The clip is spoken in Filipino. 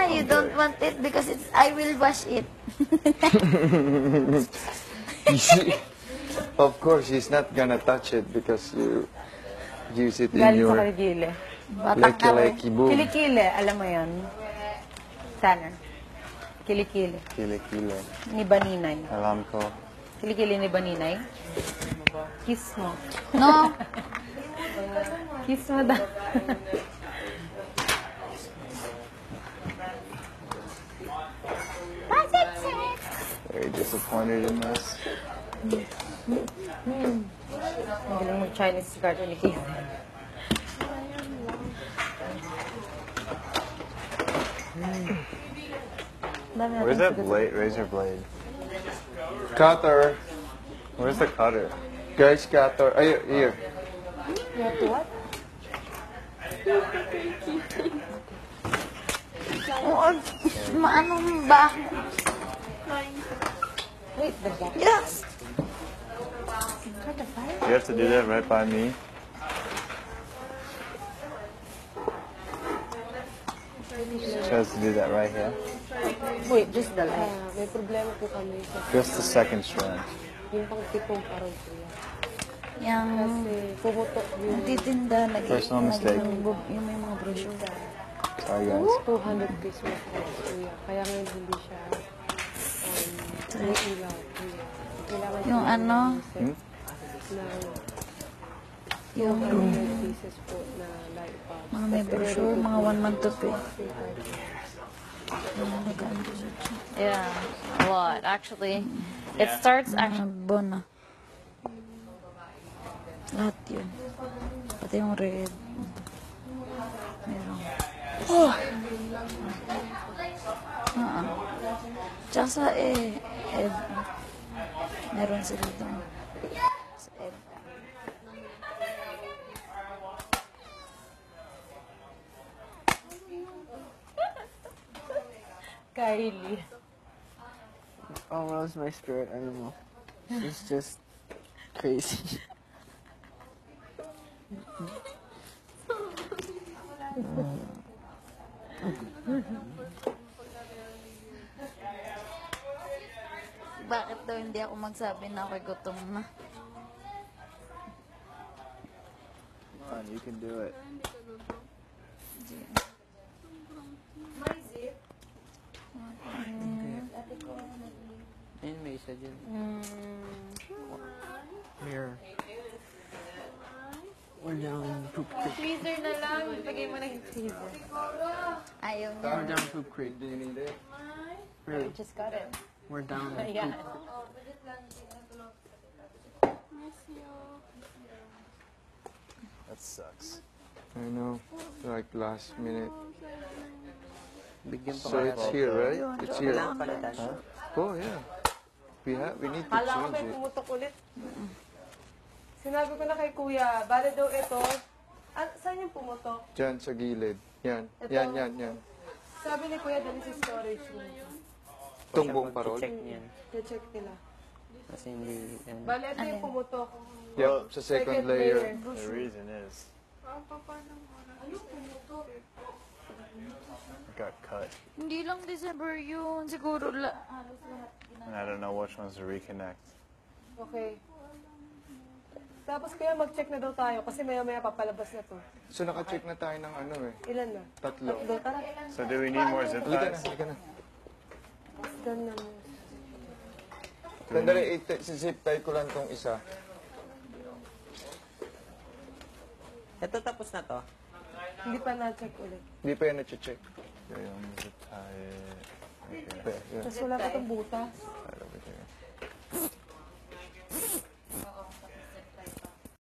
you don't want it because I will wash it. You see, of course, he's not gonna touch it because you use it in Galing sa your kilikili. leki-leki boom. Kilikili, alam mo yun? Tanner. Kilikili. Kilikili. Ni Baninay. Alam ko. Kilikili ni Baninay. Kiss mo. No. Kiss mo daw. Very disappointed in this. Ang galing mo Chinese cartoon ni Keith. Where's that blade? Razor blade. Cutter. Where's the cutter? Guys, cutter. Ay, here. You have to what? Maanong ba? Wait, the back. Yes. You have to do that right by me. She has to do that right here. Wait, just the line. May problema po kami sa Just the second strand. yung pang tipong parang kuya. Yung Kasi pumutok yung titinda, Personal mistake. yung may mga brochure. Sorry, guys. 200 pesos po kuya. Kaya ngayon hindi siya ilaw kuya. Kailangan Yung ano, Hmm? na yung 200 pieces po na light bulb. mga may brochure, mga 1 month to pay. Yeah, a lot. Actually, it starts actually. Bona. Lahat yun. Pati yung red. Meron. Oh! Tsaka sa Ed. Meron sila doon. Sa Ed. Kylie. Oh, well, it's my spirit animal. It's just crazy. Bakit daw hindi ako magsabi na ako'y gutom na? Come on, you can do it. Ayun, may isa dyan. Mirror. We're down in Poop Creek. Freezer na lang. Lagay mo na yung freezer. Ayaw niya. We're down Poop Creek. Do you need it? Really? Just got it. We're down in Yeah. Poop. That sucks. I know. Like last minute. Bigyan pa So it's here, right? It's here. Kailangan palitan. Oh, yeah. We need to Kala ko may change it. pumutok ulit. Sinabi ko na kay kuya, bale daw ito. Saan yung pumutok? Diyan sa gilid. Yan. Ito. Yan. Sabi ni kuya, dali sa storage room. Itong buong parol. Check niyan. I-check nila. Kasi hindi, ano. Bale, ito yung pumutok. Yep, sa second layer. The reason is it got cut, Hindi lang December yun. Siguro halos lahat. and I don't know which ones to reconnect. Okay. Tapos kuya, mag-check na daw tayo kasi maya-maya papalabas na to. So naka-check na tayo ng ano eh. Ilan na? Tatlo. Tara. So do we need more zip Halika na, ties? halika na. Done na. Sandali, zip tie ko lang tong isa. Ito tapos na to. Hindi pa na-check ulit. Hindi pa yan na-check. Okay, yung zip tie. Okay. Yun. Tapos wala pa itong butas.